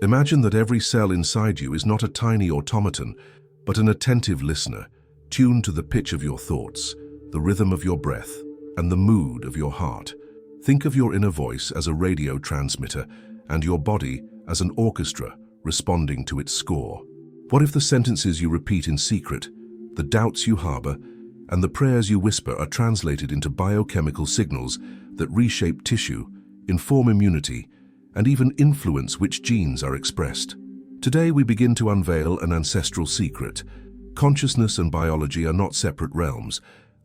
Imagine that every cell inside you is not a tiny automaton, but an attentive listener, tuned to the pitch of your thoughts, the rhythm of your breath, and the mood of your heart. Think of your inner voice as a radio transmitter and your body as an orchestra responding to its score. What if the sentences you repeat in secret, the doubts you harbor, and the prayers you whisper are translated into biochemical signals that reshape tissue, inform immunity, and even influence which genes are expressed? Today we begin to unveil an ancestral secret. Consciousness and biology are not separate realms.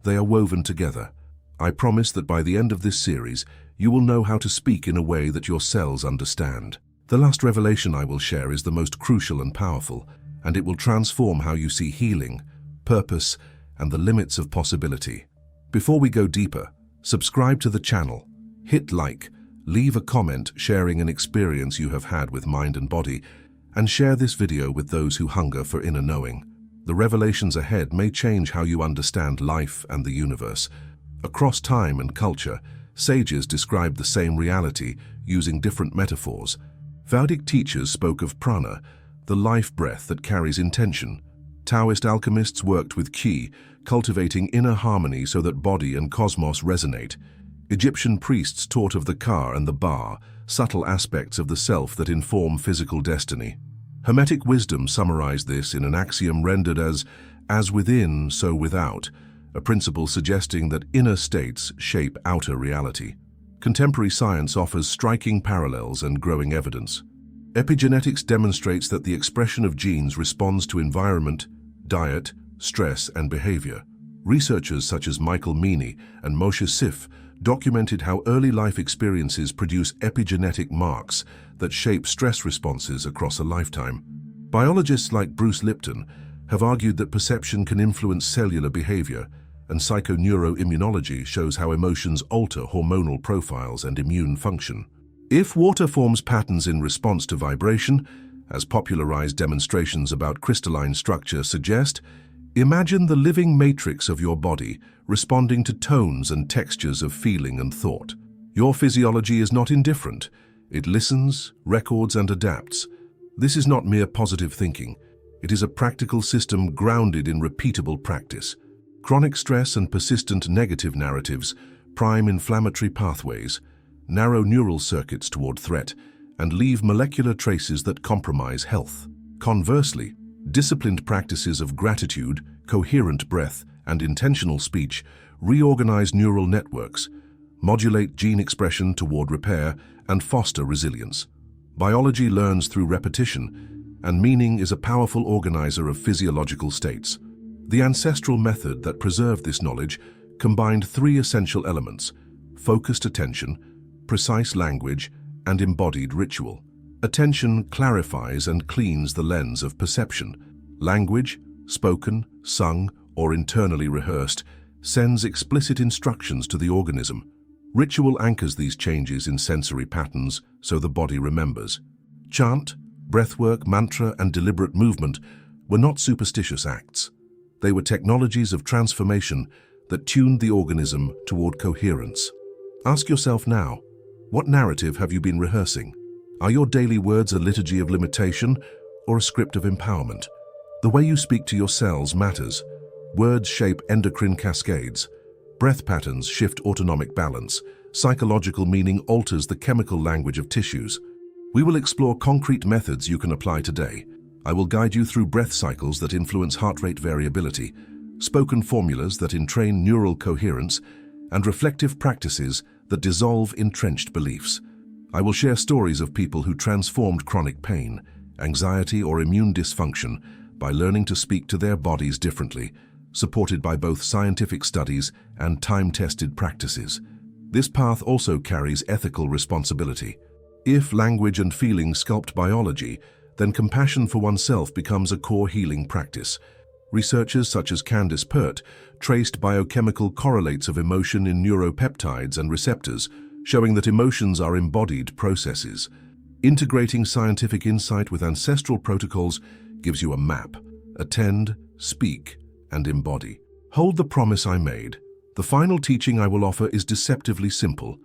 They are woven together. I promise that by the end of this series, you will know how to speak in a way that your cells understand. The last revelation I will share is the most crucial and powerful, and it will transform how you see healing, purpose, and the limits of possibility. Before we go deeper, subscribe to the channel, hit like, leave a comment sharing an experience you have had with mind and body, and share this video with those who hunger for inner knowing. The revelations ahead may change how you understand life and the universe. Across time and culture, sages described the same reality using different metaphors. Vedic teachers spoke of prana, the life breath that carries intention. Taoist alchemists worked with qi, cultivating inner harmony so that body and cosmos resonate. Egyptian priests taught of the ka and the ba, subtle aspects of the self that inform physical destiny. Hermetic wisdom summarized this in an axiom rendered as within, so without, a principle suggesting that inner states shape outer reality. Contemporary science offers striking parallels and growing evidence. Epigenetics demonstrates that the expression of genes responds to environment, diet, stress, and behavior. Researchers such as Michael Meany and Moshe Sif documented how early life experiences produce epigenetic marks that shape stress responses across a lifetime. Biologists like Bruce Lipton have argued that perception can influence cellular behavior, and psychoneuroimmunology shows how emotions alter hormonal profiles and immune function. If water forms patterns in response to vibration, as popularized demonstrations about crystalline structure suggest, imagine the living matrix of your body responding to tones and textures of feeling and thought. Your physiology is not indifferent. It listens, records, and adapts. This is not mere positive thinking. It is a practical system grounded in repeatable practice. Chronic stress and persistent negative narratives prime inflammatory pathways, narrow neural circuits toward threat, and leave molecular traces that compromise health. Conversely, disciplined practices of gratitude, coherent breath, and intentional speech reorganize neural networks, modulate gene expression toward repair, and foster resilience. Biology learns through repetition, and meaning is a powerful organizer of physiological states. The ancestral method that preserved this knowledge combined three essential elements: focused attention, precise language, and embodied ritual. Attention clarifies and cleans the lens of perception. Language, spoken, sung, or internally rehearsed, sends explicit instructions to the organism. Ritual anchors these changes in sensory patterns so the body remembers. Chant, breathwork, mantra, and deliberate movement were not superstitious acts. They were technologies of transformation that tuned the organism toward coherence. Ask yourself now, what narrative have you been rehearsing? Are your daily words a liturgy of limitation or a script of empowerment? The way you speak to your cells matters. Words shape endocrine cascades. Breath patterns shift autonomic balance. Psychological meaning alters the chemical language of tissues. We will explore concrete methods you can apply today. I will guide you through breath cycles that influence heart rate variability, spoken formulas that entrain neural coherence, and reflective practices that dissolve entrenched beliefs. I will share stories of people who transformed chronic pain, anxiety, or immune dysfunction by learning to speak to their bodies differently, supported by both scientific studies and time-tested practices. This path also carries ethical responsibility. If language and feeling sculpt biology, then compassion for oneself becomes a core healing practice. Researchers such as Candice Pert traced biochemical correlates of emotion in neuropeptides and receptors, showing that emotions are embodied processes. Integrating scientific insight with ancestral protocols gives you a map. Attend, speak, and embody. Hold the promise I made. The final teaching I will offer is deceptively simple.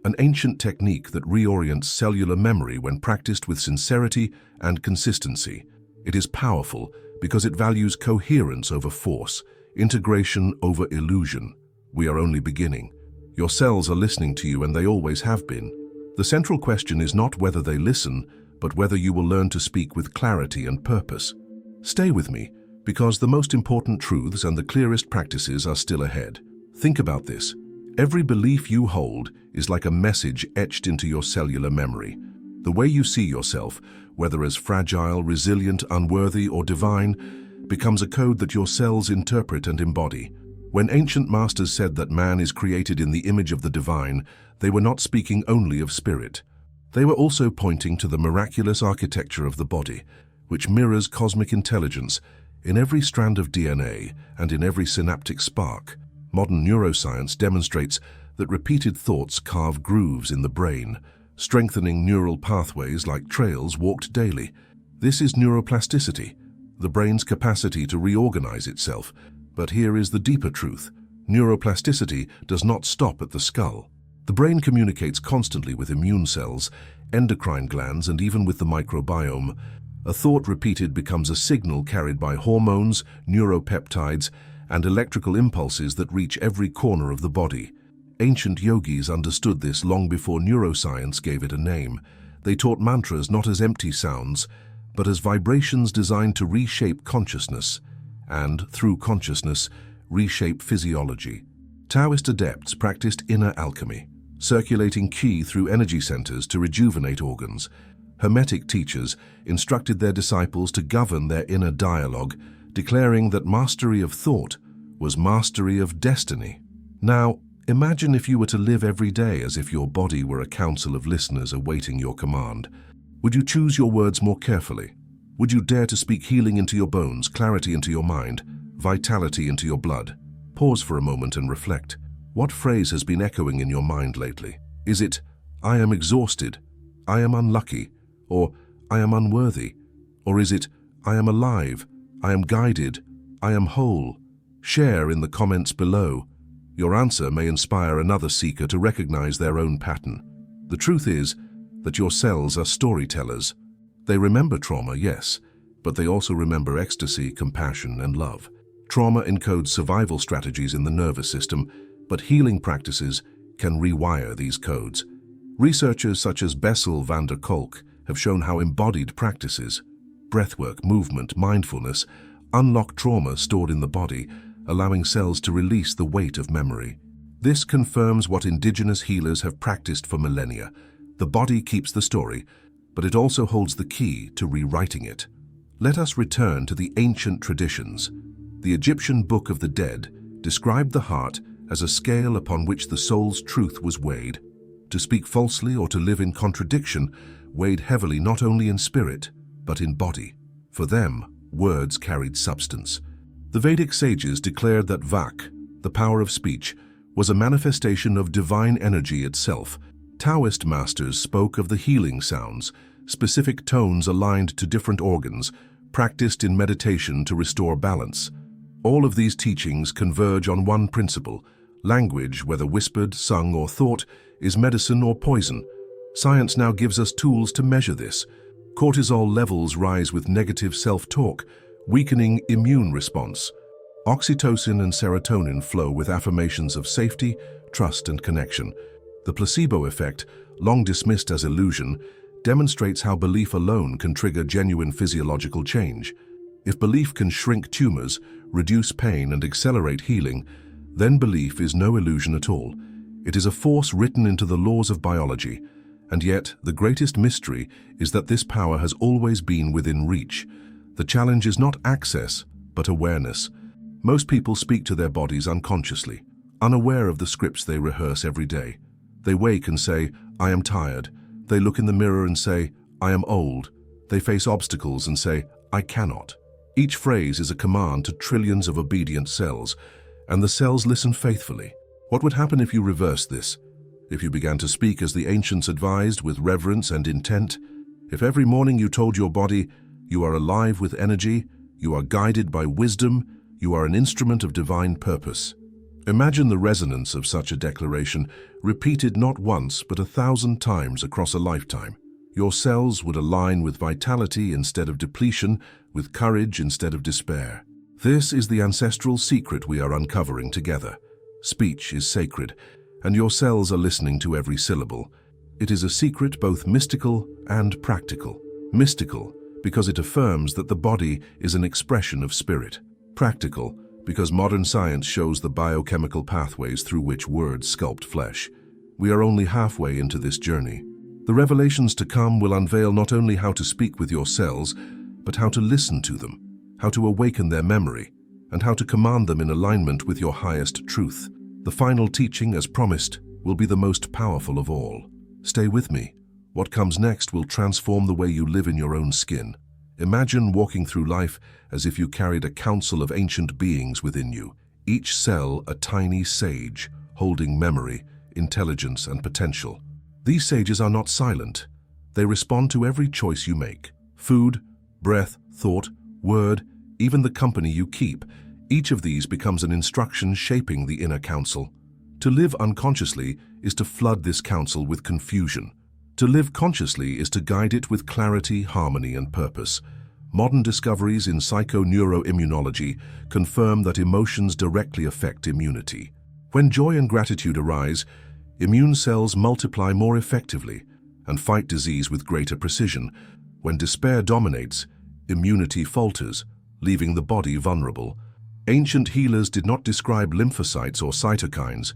an ancient technique that reorients cellular memory when practiced with sincerity and consistency. It is powerful because it values coherence over force, integration over illusion. We are only beginning. Your cells are listening to you, and they always have been. The central question is not whether they listen, but whether you will learn to speak with clarity and purpose. Stay with me, because the most important truths and the clearest practices are still ahead. Think about this. Every belief you hold is like a message etched into your cellular memory. The way you see yourself, whether as fragile, resilient, unworthy, or divine, becomes a code that your cells interpret and embody. When ancient masters said that man is created in the image of the divine, they were not speaking only of spirit. They were also pointing to the miraculous architecture of the body, which mirrors cosmic intelligence in every strand of DNA and in every synaptic spark. Modern neuroscience demonstrates that repeated thoughts carve grooves in the brain, strengthening neural pathways like trails walked daily. This is neuroplasticity, the brain's capacity to reorganize itself. But here is the deeper truth. Neuroplasticity does not stop at the skull. The brain communicates constantly with immune cells, endocrine glands, and even with the microbiome. A thought repeated becomes a signal carried by hormones, neuropeptides, and electrical impulses that reach every corner of the body. Ancient yogis understood this long before neuroscience gave it a name. They taught mantras not as empty sounds, but as vibrations designed to reshape consciousness, and, through consciousness, reshape physiology. Taoist adepts practiced inner alchemy, circulating qi through energy centers to rejuvenate organs. Hermetic teachers instructed their disciples to govern their inner dialogue, declaring that mastery of thought was mastery of destiny. Now, imagine if you were to live every day as if your body were a council of listeners awaiting your command. Would you choose your words more carefully? Would you dare to speak healing into your bones, clarity into your mind, vitality into your blood? Pause for a moment and reflect. What phrase has been echoing in your mind lately? Is it, "I am exhausted," "I am unlucky," or "I am unworthy"? Or is it, "I am alive," "I am guided," "I am whole"? Share in the comments below. Your answer may inspire another seeker to recognize their own pattern. The truth is that your cells are storytellers. They remember trauma, yes, but they also remember ecstasy, compassion, and love. Trauma encodes survival strategies in the nervous system, but healing practices can rewire these codes. Researchers such as Bessel van der Kolk have shown how embodied practices, breathwork, movement, mindfulness, unlock trauma stored in the body, allowing cells to release the weight of memory. This confirms what indigenous healers have practiced for millennia. The body keeps the story, but it also holds the key to rewriting it. Let us return to the ancient traditions. The Egyptian Book of the Dead described the heart as a scale upon which the soul's truth was weighed. To speak falsely or to live in contradiction weighed heavily not only in spirit, but in body. For them, words carried substance. The Vedic sages declared that Vak, the power of speech, was a manifestation of divine energy itself. Taoist masters spoke of the healing sounds, specific tones aligned to different organs, practiced in meditation to restore balance. All of these teachings converge on one principle: language, whether whispered, sung, or thought, is medicine or poison. Science now gives us tools to measure this. Cortisol levels rise with negative self-talk, weakening immune response. Oxytocin and serotonin flow with affirmations of safety, trust, and connection. The placebo effect, long dismissed as illusion, demonstrates how belief alone can trigger genuine physiological change. If belief can shrink tumors, reduce pain, and accelerate healing, then belief is no illusion at all. It is a force written into the laws of biology. And yet, the greatest mystery is that this power has always been within reach. The challenge is not access, but awareness. Most people speak to their bodies unconsciously, unaware of the scripts they rehearse every day. They wake and say, "I am tired." They look in the mirror and say, "I am old." They face obstacles and say, "I cannot." Each phrase is a command to trillions of obedient cells, and the cells listen faithfully. What would happen if you reversed this? If you began to speak as the ancients advised, with reverence and intent? If every morning you told your body, "You are alive with energy, you are guided by wisdom, you are an instrument of divine purpose"? Imagine the resonance of such a declaration, repeated not once but 1,000 times across a lifetime. Your cells would align with vitality instead of depletion, with courage instead of despair. This is the ancestral secret we are uncovering together. Speech is sacred, and your cells are listening to every syllable. It is a secret both mystical and practical. Mystical, because it affirms that the body is an expression of spirit. Practical, because modern science shows the biochemical pathways through which words sculpt flesh. We are only halfway into this journey. The revelations to come will unveil not only how to speak with your cells, but how to listen to them, how to awaken their memory, and how to command them in alignment with your highest truth. The final teaching, as promised, will be the most powerful of all. Stay with me. What comes next will transform the way you live in your own skin. Imagine walking through life as if you carried a council of ancient beings within you, each cell a tiny sage, holding memory, intelligence, and potential. These sages are not silent. They respond to every choice you make. Food, breath, thought, word, even the company you keep. Each of these becomes an instruction shaping the inner council. To live unconsciously is to flood this council with confusion. To live consciously is to guide it with clarity, harmony, and purpose. Modern discoveries in psychoneuroimmunology confirm that emotions directly affect immunity. When joy and gratitude arise, immune cells multiply more effectively and fight disease with greater precision. When despair dominates, immunity falters, leaving the body vulnerable. Ancient healers did not describe lymphocytes or cytokines,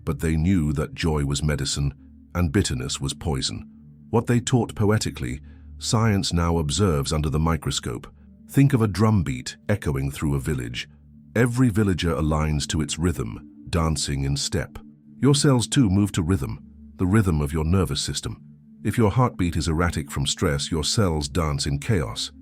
but they knew that joy was medicine and bitterness was poison. What they taught poetically, science now observes under the microscope. Think of a drumbeat echoing through a village. Every villager aligns to its rhythm, dancing in step. Your cells too move to rhythm, the rhythm of your nervous system. If your heartbeat is erratic from stress, your cells dance in chaos.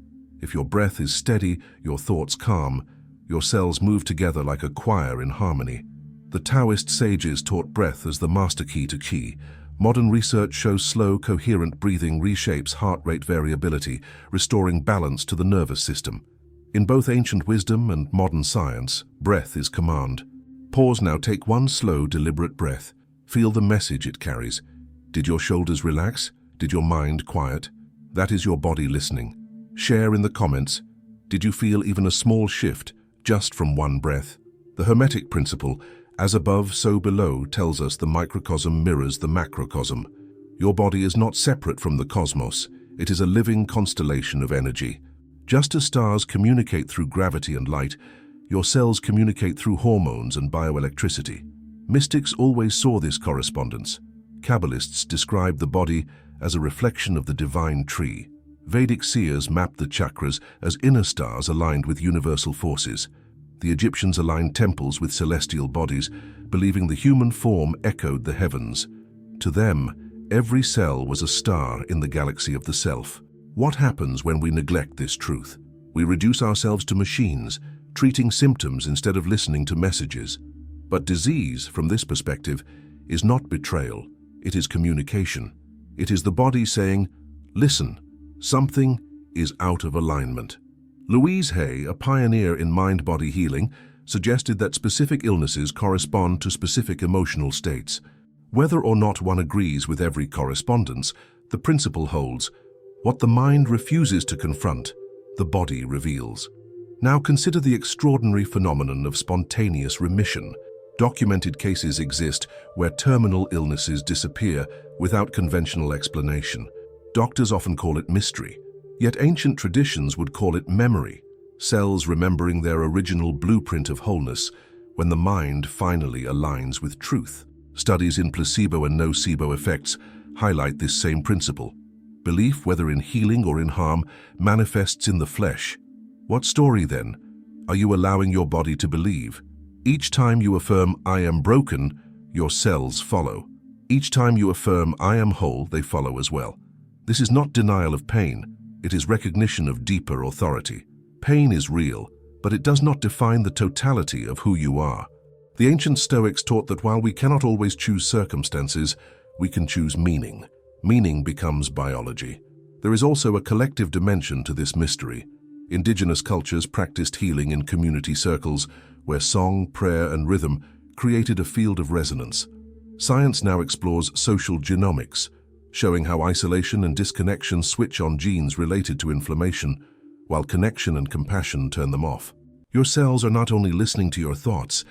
If your breath is steady, your thoughts calm, your cells move together like a choir in harmony. The Taoist sages taught breath as the master key to qi. Modern research shows slow, coherent breathing reshapes heart rate variability, restoring balance to the nervous system. In both ancient wisdom and modern science, breath is command. Pause now, take one slow, deliberate breath. Feel the message it carries. Did your shoulders relax? Did your mind quiet? That is your body listening. Share in the comments. Did you feel even a small shift just from one breath? The Hermetic principle, as above, so below, tells us the microcosm mirrors the macrocosm. Your body is not separate from the cosmos. It is a living constellation of energy. Just as stars communicate through gravity and light, your cells communicate through hormones and bioelectricity. Mystics always saw this correspondence. Kabbalists describe the body as a reflection of the divine tree. Vedic seers mapped the chakras as inner stars aligned with universal forces. The Egyptians aligned temples with celestial bodies, believing the human form echoed the heavens. To them, every cell was a star in the galaxy of the self. What happens when we neglect this truth? We reduce ourselves to machines, treating symptoms instead of listening to messages. But disease, from this perspective, is not betrayal. It is communication. It is the body saying, "Listen, something is out of alignment." Louise Hay, a pioneer in mind-body healing, suggested that specific illnesses correspond to specific emotional states. Whether or not one agrees with every correspondence, the principle holds: what the mind refuses to confront, the body reveals. Now consider the extraordinary phenomenon of spontaneous remission. Documented cases exist where terminal illnesses disappear without conventional explanation. Doctors often call it mystery. Yet ancient traditions would call it memory, cells remembering their original blueprint of wholeness when the mind finally aligns with truth. Studies in placebo and nocebo effects highlight this same principle. Belief, whether in healing or in harm, manifests in the flesh. What story, then, are you allowing your body to believe? Each time you affirm, "I am broken," your cells follow. Each time you affirm, "I am whole," they follow as well. This is not denial of pain. It is recognition of deeper authority. Pain is real, but it does not define the totality of who you are. The ancient Stoics taught that while we cannot always choose circumstances, we can choose meaning. Meaning becomes biology. There is also a collective dimension to this mystery. Indigenous cultures practiced healing in community circles, where song, prayer, and rhythm created a field of resonance. Science now explores social genomics, showing how isolation and disconnection switch on genes related to inflammation, while connection and compassion turn them off. Your cells are not only listening to your thoughts,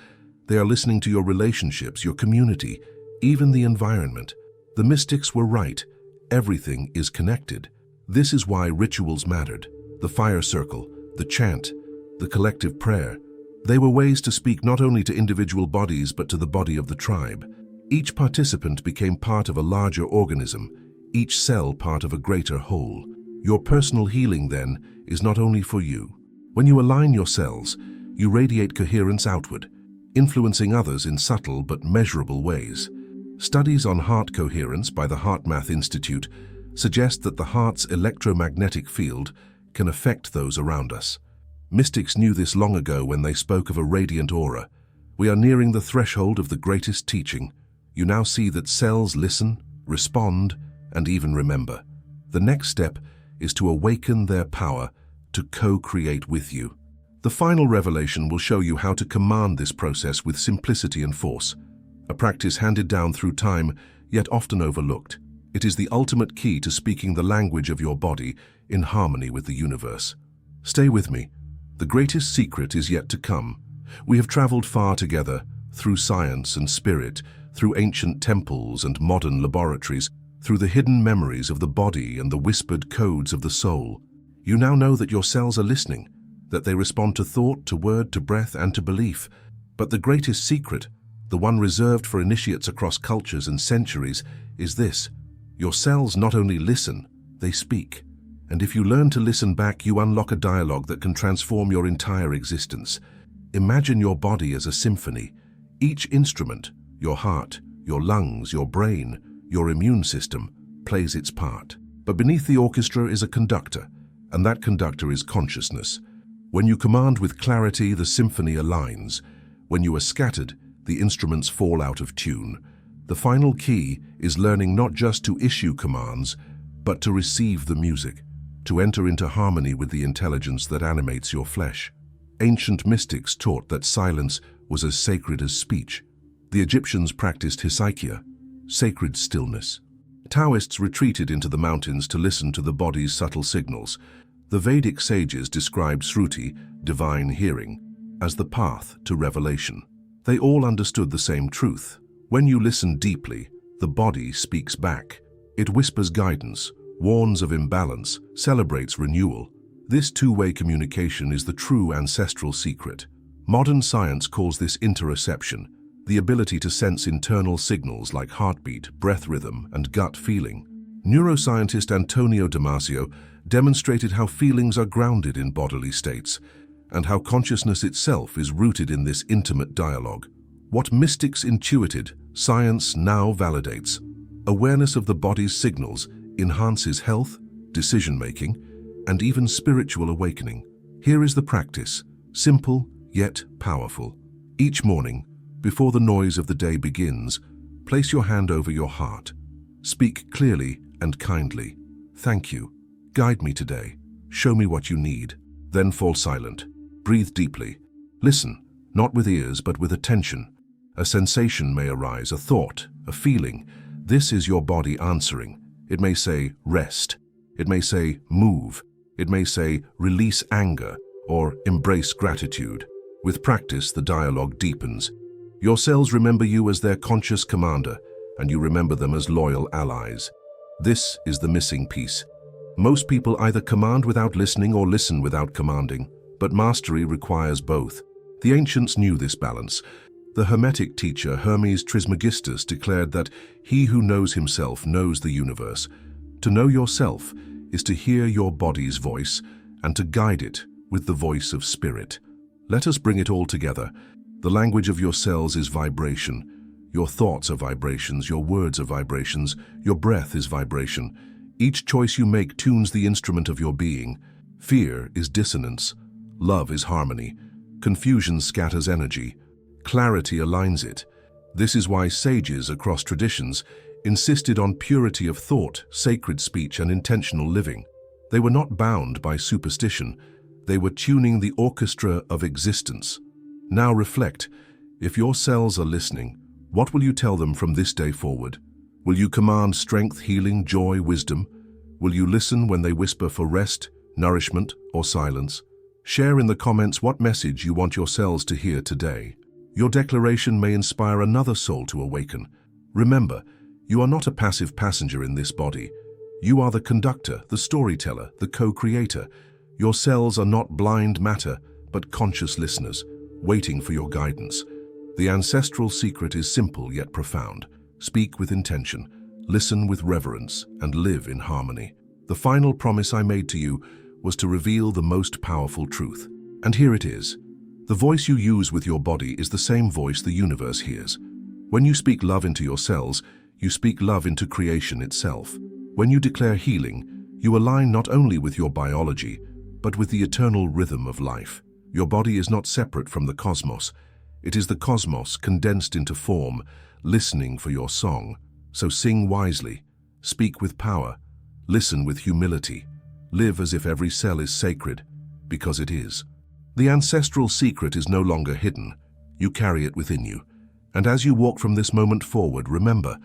they are listening to your relationships, your community, even the environment. The mystics were right. Everything is connected. This is why rituals mattered. The fire circle, the chant, the collective prayer. They were ways to speak not only to individual bodies but to the body of the tribe. Each participant became part of a larger organism, each cell part of a greater whole. Your personal healing, then, is not only for you. When you align your cells, you radiate coherence outward, influencing others in subtle but measurable ways. Studies on heart coherence by the HeartMath Institute suggest that the heart's electromagnetic field can affect those around us. Mystics knew this long ago when they spoke of a radiant aura. We are nearing the threshold of the greatest teaching. You now see that cells listen, respond, and even remember. The next step is to awaken their power to co-create with you. The final revelation will show you how to command this process with simplicity and force, a practice handed down through time, yet often overlooked. It is the ultimate key to speaking the language of your body in harmony with the universe. Stay with me. The greatest secret is yet to come. We have traveled far together, through science and spirit, through ancient temples and modern laboratories, through the hidden memories of the body and the whispered codes of the soul. You now know that your cells are listening, that they respond to thought, to word, to breath, and to belief. But the greatest secret, the one reserved for initiates across cultures and centuries, is this. Your cells not only listen, they speak. And if you learn to listen back, you unlock a dialogue that can transform your entire existence. Imagine your body as a symphony. Each instrument, your heart, your lungs, your brain, your immune system, plays its part. But beneath the orchestra is a conductor, and that conductor is consciousness. When you command with clarity, the symphony aligns. When you are scattered, the instruments fall out of tune. The final key is learning not just to issue commands, but to receive the music, to enter into harmony with the intelligence that animates your flesh. Ancient mystics taught that silence was as sacred as speech. The Egyptians practiced hesychia, sacred stillness. Taoists retreated into the mountains to listen to the body's subtle signals. The Vedic sages described Shruti, divine hearing, as the path to revelation. They all understood the same truth. When you listen deeply, the body speaks back. It whispers guidance, warns of imbalance, celebrates renewal. This two-way communication is the true ancestral secret. Modern science calls this interoception, the ability to sense internal signals like heartbeat, breath rhythm, and gut feeling. Neuroscientist Antonio Damasio demonstrated how feelings are grounded in bodily states, and how consciousness itself is rooted in this intimate dialogue. What mystics intuited, science now validates. Awareness of the body's signals enhances health, decision-making, and even spiritual awakening. Here is the practice, simple yet powerful. Each morning, before the noise of the day begins, place your hand over your heart. Speak clearly and kindly. Thank you. Guide me today. Show me what you need. Then fall silent. Breathe deeply. Listen, not with ears but with attention. A sensation may arise, a thought, a feeling. This is your body answering. It may say, rest. It may say, move. It may say, release anger, or embrace gratitude. With practice, the dialogue deepens. Your cells remember you as their conscious commander, and you remember them as loyal allies. This is the missing piece. Most people either command without listening or listen without commanding, but mastery requires both. The ancients knew this balance. The Hermetic teacher Hermes Trismegistus declared that he who knows himself knows the universe. To know yourself is to hear your body's voice and to guide it with the voice of spirit. Let us bring it all together. The language of your cells is vibration. Your thoughts are vibrations, your words are vibrations, your breath is vibration. Each choice you make tunes the instrument of your being. Fear is dissonance. Love is harmony. Confusion scatters energy. Clarity aligns it. This is why sages across traditions insisted on purity of thought, sacred speech, and intentional living. They were not bound by superstition. They were tuning the orchestra of existence. Now reflect. If your cells are listening, what will you tell them from this day forward? Will you command strength, healing, joy, wisdom? Will you listen when they whisper for rest, nourishment, or silence? Share in the comments what message you want your cells to hear today. Your declaration may inspire another soul to awaken. Remember, you are not a passive passenger in this body. You are the conductor, the storyteller, the co-creator. Your cells are not blind matter, but conscious listeners, waiting for your guidance. The ancestral secret is simple yet profound. Speak with intention, listen with reverence, and live in harmony. The final promise I made to you was to reveal the most powerful truth. And here it is. The voice you use with your body is the same voice the universe hears. When you speak love into your cells, you speak love into creation itself. When you declare healing, you align not only with your biology, but with the eternal rhythm of life. Your body is not separate from the cosmos. It is the cosmos condensed into form, listening for your song. So sing wisely, speak with power, listen with humility, live as if every cell is sacred, because it is. The ancestral secret is no longer hidden. You carry it within you. And as you walk from this moment forward, remember,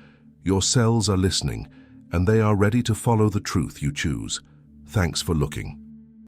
your cells are listening, and they are ready to follow the truth you choose. Thanks for looking.